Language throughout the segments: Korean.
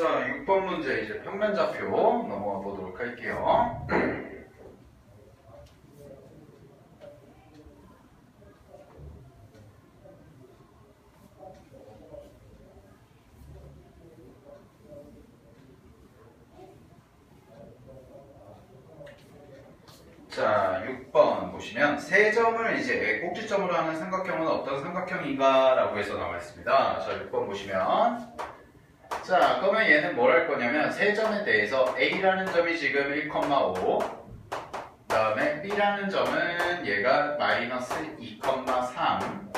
자, 6번 문제 이제 평면좌표 넘어가 보도록 할게요. 자, 6번 보시면 세 점을 이제 꼭지점으로 하는 삼각형은 어떤 삼각형인가 라고 해서 나와 있습니다. 자, 6번 보시면 자, 그러면 얘는 뭘 할 거냐면 세 점에 대해서 A라는 점이 지금 1,5 그 다음에 B라는 점은 얘가 마이너스 2,3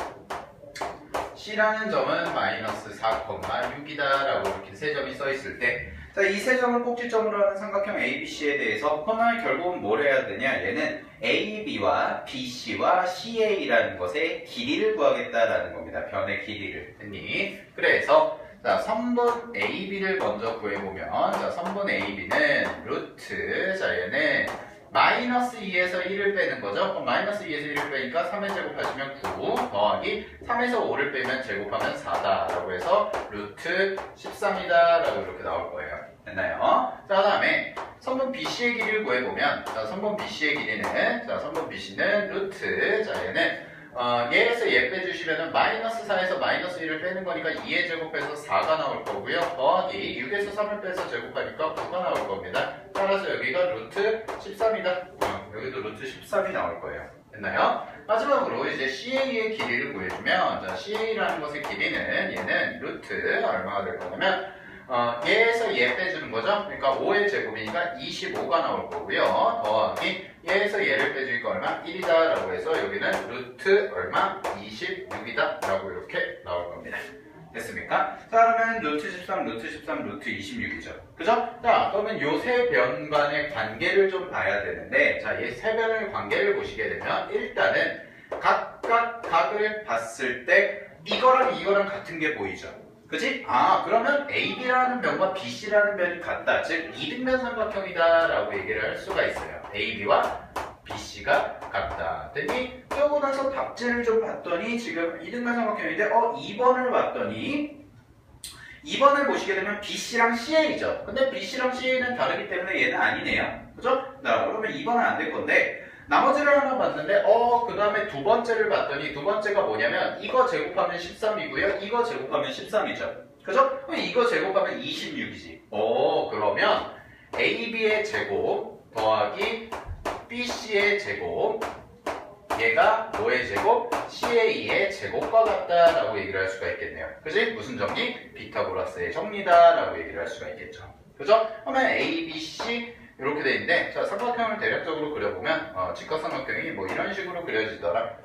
C라는 점은 마이너스 4,6이다 라고 이렇게 세 점이 써 있을 때 자, 이 세 점을 꼭지점으로 하는 삼각형 ABC에 대해서 그러면 결국은 뭘 해야 되냐? 얘는 AB와 BC와 CA라는 것의 길이를 구하겠다라는 겁니다. 변의 길이를. 했니? 그래서 자, 선분 AB를 먼저 구해보면 자, 선분 AB는 루트 자, 얘는 마이너스 2에서 1을 빼는 거죠. 그럼 마이너스 2에서 1을 빼니까 3에 제곱하시면 9 더하기 3에서 5를 빼면 제곱하면 4다 라고 해서 루트 13이다 라고 이렇게 나올 거예요. 됐나요? 자, 그 다음에 선분 BC의 길이를 구해보면 자, 선분 BC의 길이는 자, 선분 BC는 루트 자, 얘는 얘에서 얘 빼주시면은 마이너스 4에서 마이너스 1을 빼는 거니까 2의 제곱해서 4가 나올 거고요. 더하기 6에서 3을 빼서 제곱하니까 9가 나올 겁니다. 따라서 여기가 루트 13이다. 여기도 루트 13이 나올 거예요. 됐나요? 마지막으로 이제 CA의 길이를 구해주면 자, CA라는 것의 길이는 얘는 루트 얼마가 될 거냐면 얘에서 얘 빼주는 거죠. 그러니까 5의 제곱이니까 25가 나올 거고요. 더하기 얘에서 얘를 빼주니까 얼마? 1이다 라고 해서 여기는 루트 얼마? 26이다 라고 이렇게 나올 겁니다. 됐습니까? 자, 그러면 루트 13, 루트 13, 루트 26이죠. 그죠? 자, 그러면 요 세 변 간의 관계를 좀 봐야 되는데 자, 이 세 변의 관계를 보시게 되면 일단은 각각 각을 봤을 때 이거랑 이거랑 같은 게 보이죠. 그치? 그러면 AB라는 면과 BC라는 면이 같다. 즉, 이등변 삼각형이다 라고 얘기를 할 수가 있어요. AB와 BC가 같다. 됐니? 그러고 나서 답지를 좀 봤더니 지금 이등변 삼각형인데 2번을 봤더니 2번을 보시게 되면 BC랑 CA죠. 근데 BC랑 CA는 다르기 때문에 얘는 아니네요. 그죠? 그러면 2번은 안 될 건데 나머지를 하나 봤는데 그 다음에 두 번째를 봤더니 두 번째가 뭐냐면 이거 제곱하면 13이고요. 이거 제곱하면 13이죠. 그죠? 그럼 이거 제곱하면 26이지. 그러면 AB의 제곱 더하기 BC의 제곱 얘가 뭐의 제곱? CA의 제곱과 같다라고 얘기를 할 수가 있겠네요. 그지? 무슨 정리? 피타고라스의 정리다라고 얘기를 할 수가 있겠죠. 그죠? 그러면 ABC 이렇게 돼 있는데 자, 삼각형을 대략적으로 그려보면 직각삼각형이 뭐 이런 식으로 그려지더라.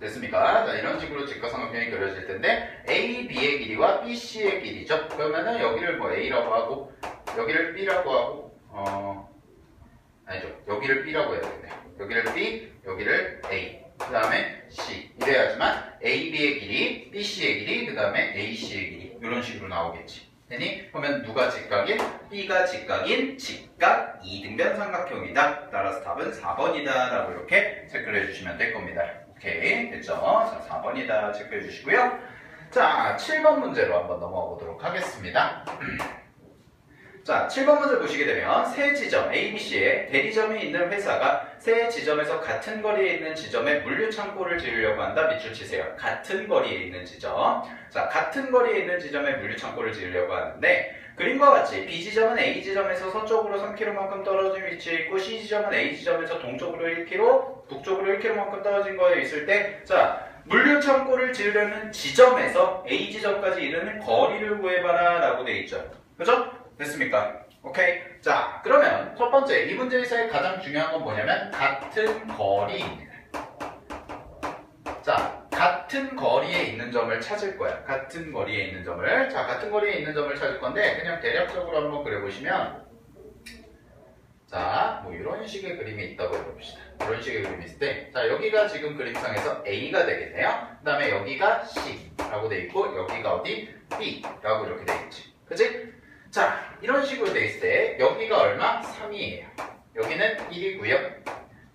됐습니까? 자, 이런 식으로 직각삼각형이 그려질 텐데 AB의 길이와 BC의 길이죠. 그러면은 여기를 뭐 A라고 하고 여기를 B라고 하고 아니죠. 여기를 B라고 해야 되겠네요. 여기를 B, 여기를 A, 그 다음에 C 이래야지만 AB의 길이, BC의 길이, 그 다음에 AC의 길이 이런 식으로 나오겠지. 되니? 그러면 누가 직각인? B가 직각인 직각 이등변 삼각형이다. 따라서 답은 4번이다 라고 이렇게 체크를 해주시면 될 겁니다. 오케이, 됐죠? 자, 4번이다 체크해 주시고요. 자, 7번 문제로 한번 넘어가 보도록 하겠습니다. 자, 7번 문제 보시게 되면 세 지점 ABC에 대리점이 있는 회사가 세 지점에서 같은 거리에 있는 지점에 물류 창고를 지으려고 한다. 밑줄 치세요. 같은 거리에 있는 지점. 자, 같은 거리에 있는 지점에 물류 창고를 지으려고 하는데 그림과 같이 B지점은 A지점에서 서쪽으로 3km만큼 떨어진 위치에 있고 C지점은 A지점에서 동쪽으로 1km, 북쪽으로 1km만큼 떨어진 거에 있을 때 자, 물류 창고를 지으려는 지점에서 A지점까지 이르는 거리를 구해봐라 라고 되어 있죠. 그죠? 됐습니까? 오케이. 자, 그러면 첫 번째 이 문제에서의 가장 중요한 건 뭐냐면 같은 거리입니다. 자, 같은 거리에 있는 점을 찾을 거야. 같은 거리에 있는 점을. 자, 같은 거리에 있는 점을 찾을 건데 그냥 대략적으로 한번 그려보시면 자, 뭐 이런 식의 그림이 있다고 해봅시다. 이런 식의 그림이 있을 때 자, 여기가 지금 그림상에서 A가 되겠네요. 그 다음에 여기가 C라고 돼 있고 여기가 어디? B라고 이렇게 돼 있지. 그치? 자, 이런 식으로 돼 있을 때 여기가 얼마? 3이에요. 여기는 1이고요.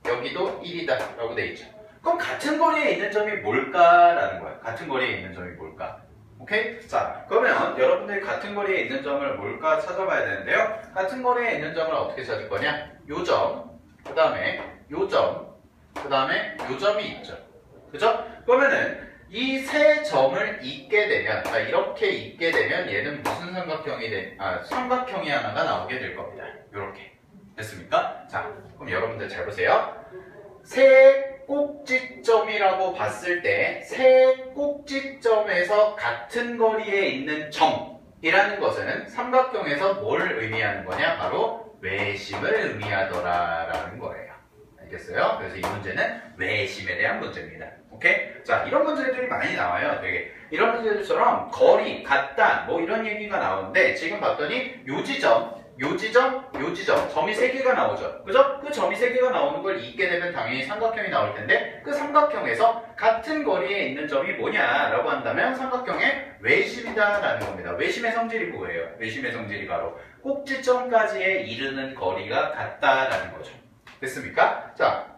여기도 1이다 라고 돼 있죠. 그럼 같은 거리에 있는 점이 뭘까라는 거야. 같은 거리에 있는 점이 뭘까? 오케이? 자, 그러면 여러분들이 같은 거리에 있는 점을 뭘까 찾아봐야 되는데요. 같은 거리에 있는 점을 어떻게 찾을 거냐? 요 점, 그 다음에 요 점, 그 다음에 요 점이 있죠. 그죠? 그러면은 이 세 점을 잇게 되면, 이렇게 잇게 되면 얘는 무슨 삼각형이 하나가 나오게 될 겁니다. 요렇게. 됐습니까? 자, 그럼 여러분들 잘 보세요. 세 꼭지점이라고 봤을 때 세 꼭지점에서 같은 거리에 있는 점이라는 것은 삼각형에서 뭘 의미하는 거냐? 바로 외심을 의미하더라라는 거예요. 알겠어요? 그래서 이 문제는 외심에 대한 문제입니다. 오케이? 자, 이런 문제들이 많이 나와요. 되게 이런 문제들처럼 거리, 같다, 뭐 이런 얘기가 나오는데 지금 봤더니 요 지점, 요 지점, 요 지점, 점이 3개가 나오죠. 그죠? 그 점이 3개가 나오는 걸 잇게 되면 당연히 삼각형이 나올 텐데 그 삼각형에서 같은 거리에 있는 점이 뭐냐라고 한다면 삼각형의 외심이다라는 겁니다. 외심의 성질이 뭐예요? 외심의 성질이 바로 꼭지점까지에 이르는 거리가 같다라는 거죠. 됐습니까? 자,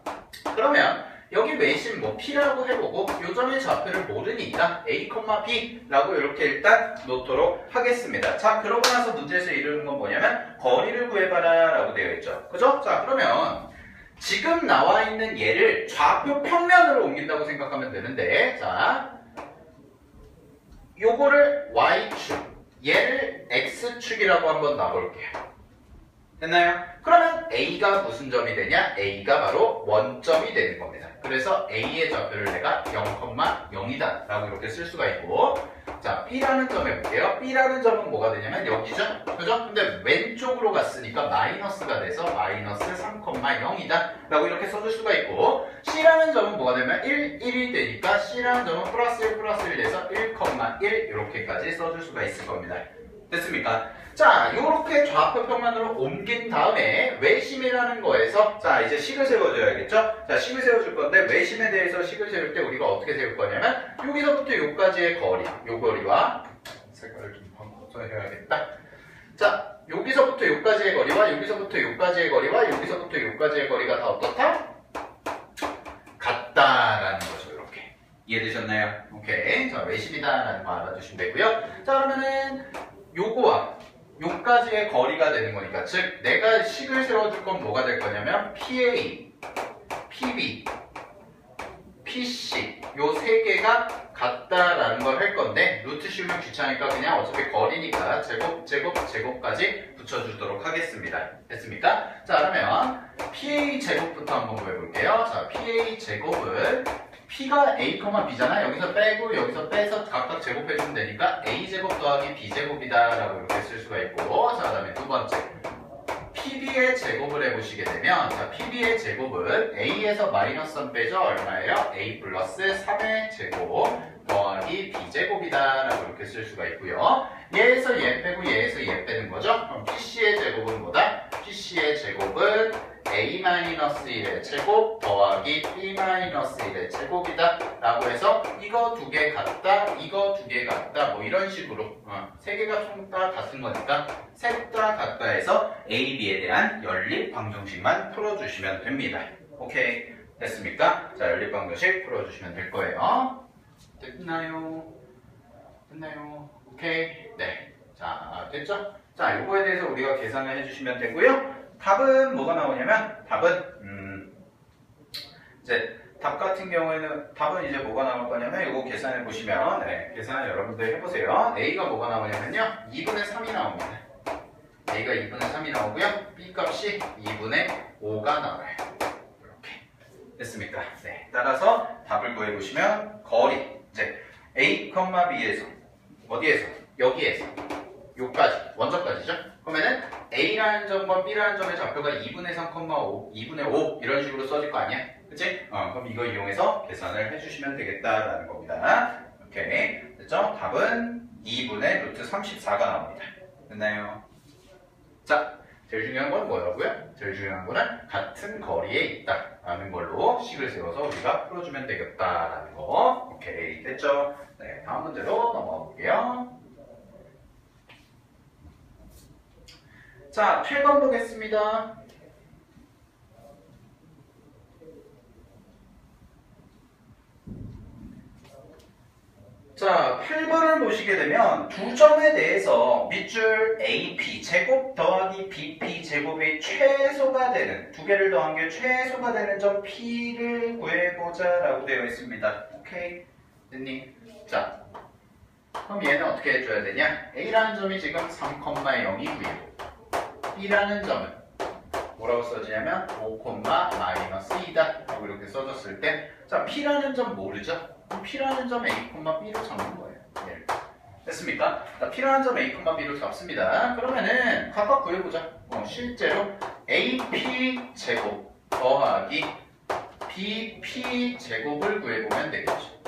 그러면 여기 외심 뭐 P라고 해보고 요점의 좌표를 모르니까 A, B라고 이렇게 일단 놓도록 하겠습니다. 자, 그러고 나서 문제에서 이루는 건 뭐냐면 거리를 구해봐라 라고 되어 있죠. 그죠? 자, 그러면 지금 나와 있는 얘를 좌표 평면으로 옮긴다고 생각하면 되는데, 자, 요거를 Y축, 얘를 X축이라고 한번 놔볼게요. 됐나요? 그러면 A가 무슨 점이 되냐? A가 바로 원점이 되는 겁니다. 그래서 A의 좌표를 내가 0,0이다 라고 이렇게 쓸 수가 있고, 자, B라는 점 해볼게요. B라는 점은 뭐가 되냐면 여기죠? 그죠? 근데 왼쪽으로 갔으니까 마이너스가 돼서 마이너스 3,0이다 라고 이렇게 써줄 수가 있고, C라는 점은 뭐가 되면 1이 되니까 C라는 점은 플러스 1 플러스 1 돼서 1,1 이렇게까지 써줄 수가 있을 겁니다. 됐습니까? 자, 이렇게 좌표 평면으로 옮긴 다음에 외심이라는 거에서 자, 이제 식을 세워줘야겠죠? 자, 식을 세워줄 건데 외심에 대해서 식을 세울 때 우리가 어떻게 세울 거냐면 여기서부터 여기까지의 거리, 요 거리와 색깔을 좀 바꿔서 해야겠다. 자, 여기서부터 여기까지의 거리와 여기서부터 여기까지의 거리와 여기서부터 여기까지의 거리가 다 어떻다? 같다라는 거죠. 이렇게. 이해되셨나요? 오케이. 자, 외심이다라는 거 알아두시면 되고요. 자, 그러면은 요거와 요까지의 거리가 되는 거니까, 즉 내가 식을 세워줄 건 뭐가 될 거냐면 PA, PB, PC 요 세 개가 같다라는 걸 할 건데 루트 씌우면 귀찮으니까 그냥 어차피 거리니까 제곱까지 붙여주도록 하겠습니다. 됐습니까? 자, 그러면 PA 제곱부터 한번 구해볼게요. 자, PA 제곱은 P가 A, B잖아. 여기서 빼고 여기서 빼서 각각 제곱해주면 되니까 A제곱 더하기 B제곱이다 라고 이렇게 쓸 수가 있고, 자, 그 다음에 두 번째 PB의 제곱을 해보시게 되면, 자, PB의 제곱은 A에서 마이너스 3 빼죠. 얼마예요? A 플러스 3의 제곱 더하기 B제곱이다 라고 이렇게 쓸 수가 있고요. 얘에서 얘 빼고 얘에서 얘 빼는 거죠. 그럼 PC의 제곱은 뭐다? PC의 제곱은 A-1의 제곱 더하기 B-1의 제곱이다 라고 해서 이거 두 개 같다, 이거 두 개 같다, 뭐 이런 식으로 세 개가 총 다 같은 거니까 셋 다 같다 해서 A, B에 대한 연립 방정식만 풀어주시면 됩니다. 오케이, 됐습니까? 자, 연립 방정식 풀어주시면 될 거예요. 됐나요? 됐나요? 오케이, 네. 자, 됐죠? 자, 요거에 대해서 우리가 계산을 해주시면 되고요. 답은 뭐가 나오냐면, 답은 이제 답 같은 경우에는 답은 이제 뭐가 나올 거냐면 이거 계산해 보시면, 네, 계산을 여러분들 해보세요. A가 뭐가 나오냐면요, 2분의 3이 나옵니다. A가 2분의 3이 나오고요, B 값이 2분의 5가 나와요. 이렇게 됐습니까? 네, 따라서 답을 구해 보시면 거리, 이제 A, B에서 어디에서? 여기에서 요까지, 원점까지죠? 그러면은 A라는 점과 B라는 점의 좌표가 2분의 3,5, 2분의 5 이런 식으로 써질 거 아니야? 그치? 그럼 이거 이용해서 계산을 해주시면 되겠다라는 겁니다. 오케이. 됐죠? 답은 2분의 루트 34가 나옵니다. 됐나요? 자, 제일 중요한 건 뭐라고요? 제일 중요한 거는 같은 거리에 있다라는 걸로 식을 세워서 우리가 풀어주면 되겠다라는 거. 오케이. 됐죠? 네, 다음 문제로 넘어가 볼게요. 자, 8번 보겠습니다. 자, 자, 8번을 보시게 되면 두 점에 대해서 밑줄 AP 제곱 더하기 BP 제곱이 최소가 되는, 두 개를 더한 게 최소가 되는 점 P를 구해보자 라고 되어 있습니다. 오케이? 됐니? 자, 그럼 얘는 어떻게 해줘야 되냐? A라는 점이 지금 3,0이고요. B라는 점은 뭐라고 써지냐면 5,-2다 라고 이렇게 써줬을 때, 자, P라는 점 모르죠? 그럼 P라는 점 A, B로 잡는 거예요. 네. 됐습니까? 자, P라는 점 A, B로 잡습니다. 그러면은 각각 구해보자. 실제로 AP 제곱 더하기 BP 제곱을 구해보면 되겠죠.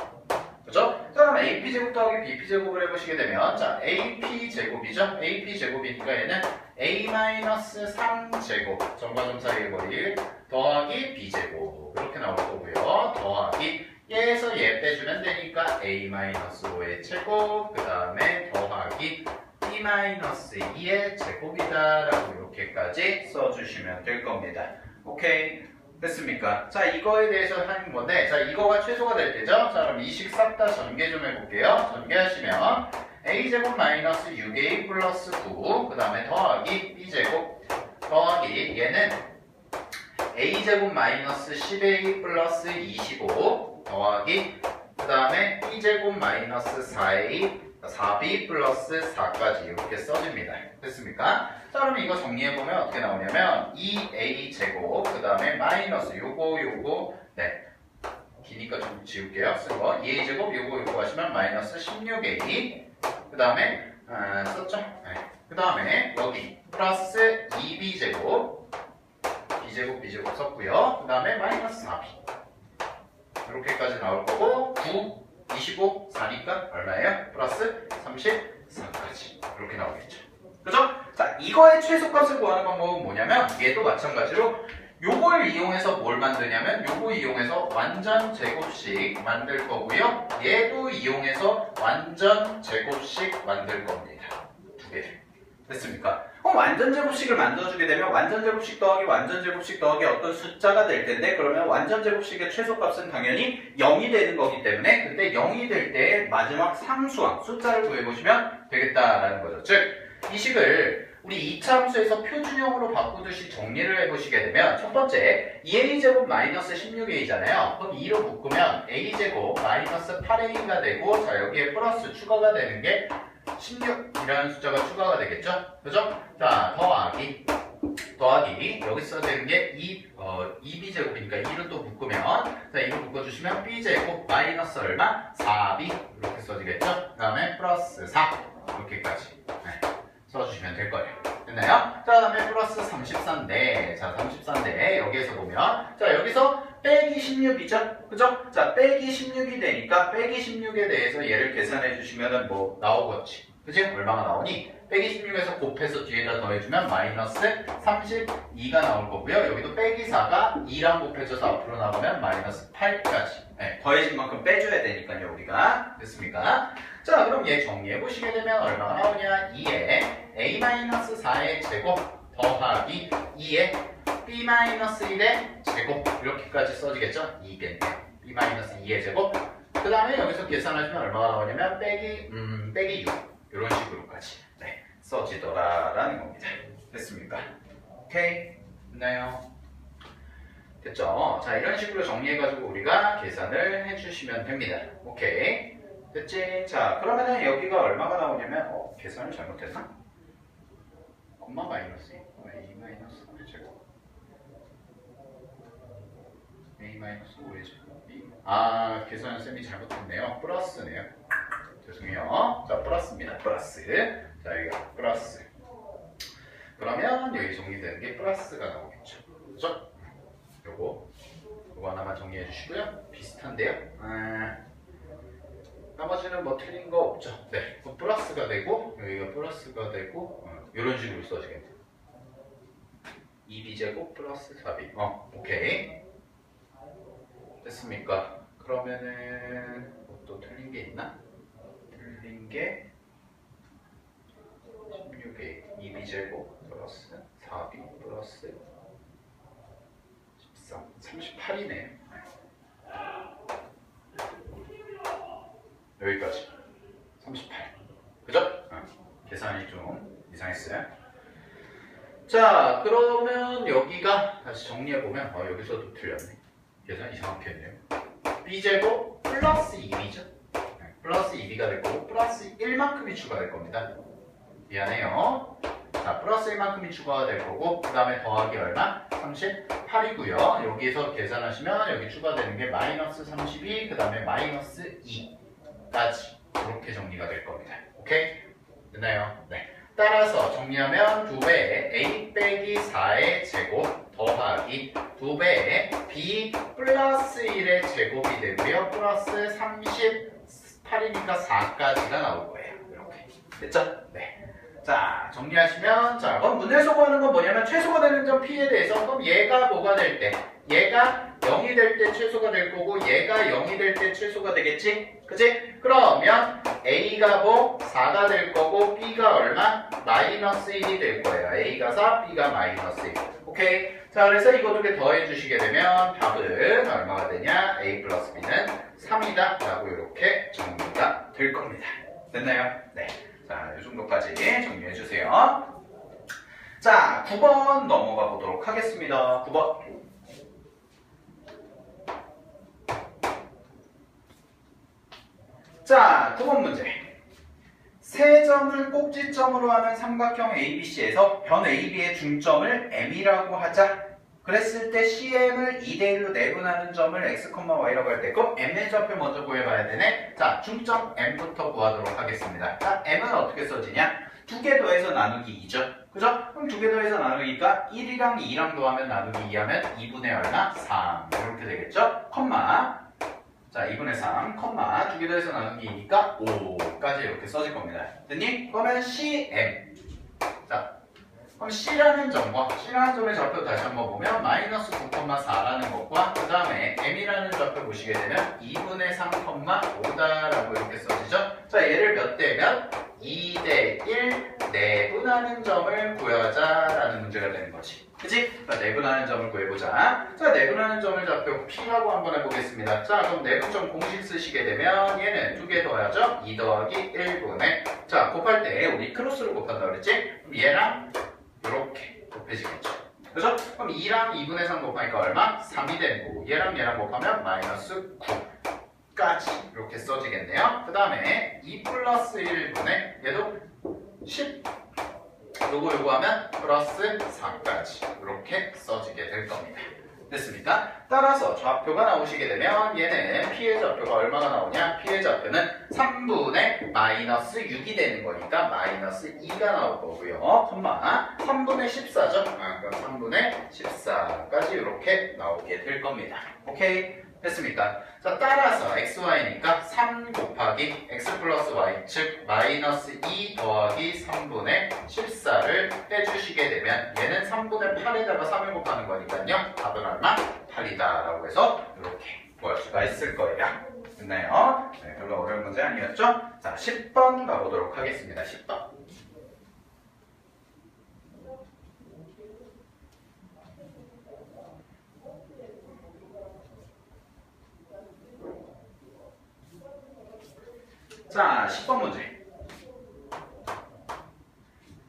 그죠? 자, 그럼 AP 제곱 더하기 BP 제곱을 해보시게 되면, 자, AP 제곱이죠? AP 제곱이니까 얘는 A-3 제곱, 점과 점 사이의 거리 더하기 B 제곱 이렇게 나올 거고요. 더하기 얘에서 얘 빼주면 되니까 A-5의 제곱, 그 다음에 더하기 B-2의 제곱이다 라고 이렇게까지 써주시면 될 겁니다. 오케이? 됐습니까? 자, 이거에 대해서 하는 건데, 자, 이거가 최소가 될 때죠? 자, 그럼 이 식 싹 다 전개 좀 해볼게요. 전개하시면 A제곱 마이너스 6A 플러스 9, 그 다음에 더하기 B제곱 더하기 얘는 A제곱 마이너스 10A 플러스 25 더하기 그 다음에 B제곱 마이너스 4B 플러스 4까지 이렇게 써집니다. 됐습니까? 자, 그러면 이거 정리해보면 어떻게 나오냐면 2A제곱 그 다음에 마이너스 요거 네, 기니까 좀 지울게요. 쓴 거 2A제곱 요거 하시면 마이너스 16A 그 다음에 썼죠? 네. 그 다음에 여기 플러스 2B제곱 B제곱 썼고요. 그 다음에 마이너스 4B 이렇게까지 나올 거고 9, 25, 4니까 얼마예요? 플러스 34까지 이렇게 나오겠죠. 그죠? 자, 이거의 최소값을 구하는 방법은 뭐냐면 얘도 마찬가지로 요걸 이용해서 뭘 만드냐면 요거 이용해서 완전 제곱식 만들 거고요. 얘도 이용해서 완전 제곱식 만들 겁니다. 두 개를. 됐습니까? 완전 제곱식을 만들어주게 되면 완전 제곱식 더하기 완전 제곱식 더하기 어떤 숫자가 될 텐데, 그러면 완전 제곱식의 최소값은 당연히 0이 되는 거기 때문에 그때 0이 될 때 마지막 상수항 숫자를 구해보시면 되겠다라는 거죠. 즉, 이 식을 우리 2차 함수에서 표준형으로 바꾸듯이 정리를 해보시게 되면 첫 번째 2a제곱 마이너스 16a잖아요. 그럼 2로 묶으면 a제곱 마이너스 8a가 되고, 자, 여기에 플러스 추가가 되는 게 16이라는 숫자가 추가가 되겠죠? 그죠? 자, 더하기 여기 써야 되는 게 2b제곱이니까 2를 또 묶으면, 자, 2를 묶어주시면 b제곱 마이너스 얼마? 4b 이렇게 써지겠죠? 그 다음에 플러스 4 이렇게까지 써주시면 될 거예요. 됐나요? 자, 그 다음에 플러스 34인데, 자, 34인데 여기에서 보면, 자, 여기서 빼기 16이죠? 그죠? 자, 빼기 16이 되니까 빼기 16에 대해서 얘를 계산해 주시면 뭐 나오겠지. 그치? 얼마가 나오니? 빼기 16에서 곱해서 뒤에다 더해주면 마이너스 32가 나올 거고요. 여기도 빼기 4가 2랑 곱해져서 앞으로 나가면 마이너스 8까지. 네, 더해진 만큼 빼줘야 되니까요, 우리가. 됐습니까? 자, 그럼 얘 정리해 보시게 되면 얼마가 나오냐? 2에 A-4의 제곱 더하기 2에 B-1의 제곱 이렇게까지 써지겠죠? 2겠네요. B-2의 제곱. 그 다음에 여기서 계산하시면 얼마가 나오냐면 빼기 6 이런 식으로까지 써지더라라는 겁니다. 됐습니까? 오케이? 됐나요? 됐죠? 자, 이런 식으로 정리해가지고 우리가 계산을 해주시면 됩니다. 오케이? 됐지? 자, 그러면은 여기가 얼마가 나오냐면 계산을 잘못했나? 콤마 마이너스 A 마이너스 5의 제곱 A 마이너스 5의 제곱 B 계산 쌤이 잘못했네요. 플러스네요. 죄송해요. 자, 플러스입니다. 플러스. 자, 여기가 플러스. 그러면 여기 정리되는 게 플러스가 나오겠죠. 그죠? 요거 하나만 정리해 주시고요. 비슷한데요. 나머지는 뭐 틀린 거 없죠. 네, 플러스가 되고 여기가 플러스가 되고 이런 식으로 써지겠네요. 2b제곱 플러스 4b. 오케이. 됐습니까? 그러면은 또 틀린 게 있나? 틀린 게 16에 2b제곱 플러스 4b 플러스 13, 38이네. 여기까지. 자, 그러면 여기가 다시 정리해보면 여기서도 틀렸네. 계산 이상하게 했네요. b제곱 플러스 2b죠. 플러스 2b가 될 거고 플러스 1만큼이 추가될 겁니다. 미안해요. 자, 플러스 1만큼이 추가가 될 거고 그 다음에 더하기 얼마? 38이고요. 여기서 계산하시면 여기 추가되는 게 마이너스 32, 그 다음에 마이너스 2까지 이렇게 정리가 될 겁니다. 오케이? 됐나요? 네. 따라서 정리하면 2배의 a 빼기 4의 제곱 더하기 2배의 b 플러스 1의 제곱이 되고요. 플러스 38이니까 4까지가 나올 거예요. 이렇게. 됐죠? 네. 자, 정리하시면, 자, 그럼 문에서 구하는 건 뭐냐면 최소가 되는 점 p에 대해서 그럼 얘가 뭐가 될 때? 얘가 0이 될 때 최소가 될 거고 얘가 0이 될 때 최소가 되겠지? 그치? 그러면 a가 뭐? 4가 될 거고 b가 얼마? 마이너스 1이 될 거예요. a가 4, b가 마이너스 1. 오케이? 자, 그래서 이거 두 개 더해 주시게 되면 답은 얼마가 되냐? a 플러스 b는 3이다 라고 이렇게 정리가 될 겁니다. 됐나요? 네. 자, 이 정도까지 정리해 주세요. 자, 9번 넘어가 보도록 하겠습니다. 9번. 자, 9번 문제. 세 점을 꼭지점으로 하는 삼각형 ABC에서 변 AB의 중점을 M이라고 하자. 그랬을 때 CM을 2대1로 내분하는 점을 x, y라고 할 때 그럼 M의 좌표 먼저 구해봐야 되네. 자, 중점 M부터 구하도록 하겠습니다. 자, M은 어떻게 써지냐? 2개 더해서 나누기 2죠. 그죠? 그럼 2개 더해서 나누기가 1이랑 2랑 더하면 나누기 2하면 2분의 얼마? 3 이렇게 되겠죠? 컴마. 자, 2분의 3, 컴마, 2개 더해서 나누기 2니까 5까지 이렇게 써질 겁니다. 됐니? 그러면 CM. 자, 그럼 C라는 점과 C라는 점의 좌표 다시 한번 보면 마이너스 9,4라는 것과 그 다음에 M이라는 좌표 보시게 되면 2분의 3,5다라고 이렇게 써지죠? 자, 얘를 몇 대 몇? 2대 1 내분하는 점을 구하자라는 문제가 되는 거지. 그치? 자, 내분하는 점을 구해보자. 자, 내분하는 점을 좌표 P라고 한번 해보겠습니다. 자, 그럼 내분점 공식 쓰시게 되면 얘는 2개 더하죠? 2 더하기 1분의 자, 곱할 때 우리 크로스로 곱한다 그랬지? 그럼 얘랑 이렇게 곱해지겠죠. 그죠? 그럼 2랑 2분의 3 곱하니까 얼마? 3이 되는 거고 얘랑 얘랑 곱하면 마이너스 9까지 이렇게 써지겠네요. 그 다음에 2 플러스 1분의 얘도 10 요거 하면 플러스 4까지 이렇게 써지게 될 겁니다. 됐습니까? 따라서 좌표가 나오시게 되면 얘는 P의 좌표가 얼마가 나오냐? P의 좌표는 3분의 마이너스 6이 되는 거니까 마이너스 2가 나올 거고요. 콤마 3분의 14죠? 그럼 3분의 14까지 이렇게 나오게 될 겁니다. 오케이? 됐습니까? 자, 따라서 xy니까 3 곱하기 x 플러스 y 즉 마이너스 2 더하기 3분의 14를 빼주시게 되면 얘는 3분의 8에다가 3을 곱하는 거니까요. 답은 얼마? 8이다 라고 해서 이렇게 구할 수가 있을 거예요. 됐나요? 네, 별로 어려운 문제 아니었죠? 자, 10번 가보도록 하겠습니다. 10번. 자, 10번 문제.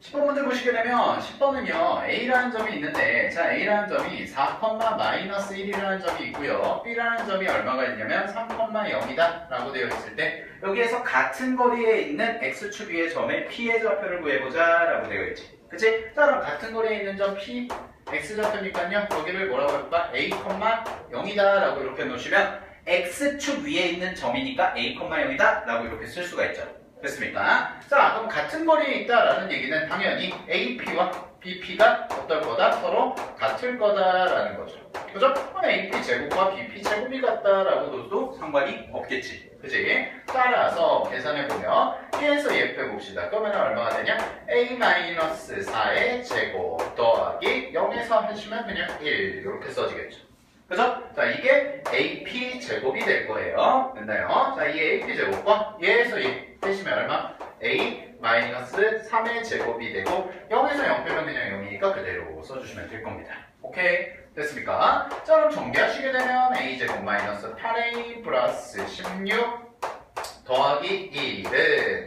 10번 문제 보시게 되면 10번은요 A라는 점이 있는데 자 A라는 점이 4, 마이너스 1이라는 점이 있고요 B라는 점이 얼마가 있냐면 3, 0이다 라고 되어 있을 때 여기에서 같은 거리에 있는 X축 위의 점의 P의 좌표를 구해보자 라고 되어 있지. 그치? 자 그럼 같은 거리에 있는 점 P X좌표니까요 여기를 뭐라고 할까? A, 0이다 라고 이렇게 놓으시면 X축 위에 있는 점이니까 A, 0이다 라고 이렇게 쓸 수가 있죠. 됐습니까? 자, 그럼 같은 거리에 있다라는 얘기는 당연히 AP와 BP가 어떨 거다? 서로 같을 거다라는 거죠. 그죠? AP 제곱과 BP 제곱이 같다라고 둬도 상관이 없겠지. 그지? 따라서 계산해보면 P에서 예표해 봅시다. 그러면 얼마가 되냐? A-4의 제곱 더하기 0에서 하시면 그냥 1 이렇게 써지겠죠. 그죠? 자, 이게 AP 제곱이 될 거예요. 됐나요? 자, 이 AP 제곱과 얘에서 빼시면 얼마? A-3의 제곱이 되고 0에서 0 빼면 그냥 0이니까 그대로 써주시면 될 겁니다. 오케이? 됐습니까? 자, 그럼 전개하시게 되면 A제곱 마이너스 8A 플러스 16 더하기 1은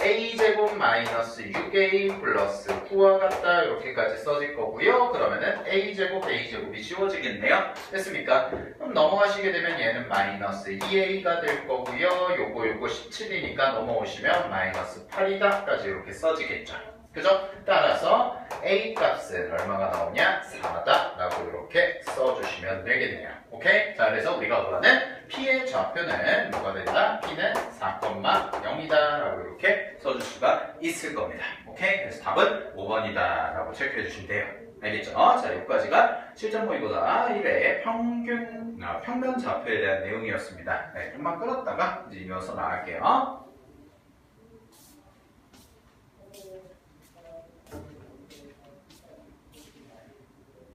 a제곱 마이너스 6a 플러스 9와 같다 이렇게까지 써질 거고요. 그러면은 a제곱이 지워지겠네요. 됐습니까? 그럼 넘어가시게 되면 얘는 마이너스 2a가 될 거고요. 요거 17이니까 넘어오시면 마이너스 8이다까지 이렇게 써지겠죠. 그죠? 따라서 a 값은 얼마가 나오냐? 4다 라고 이렇게 써주시면 되겠네요. 오케이? 자, 그래서 우리가 구하는 p의 좌표는 뭐가 된다? p는 4,0이다 라고 이렇게 써줄 수가 있을 겁니다. 오케이? 그래서 답은 5번이다 라고 체크해 주시면 돼요. 알겠죠? 자, 여기까지가 실전 모의고사 1회 평면 좌표에 대한 내용이었습니다. 네, 좀만 끌었다가 이제 이어서 나갈게요.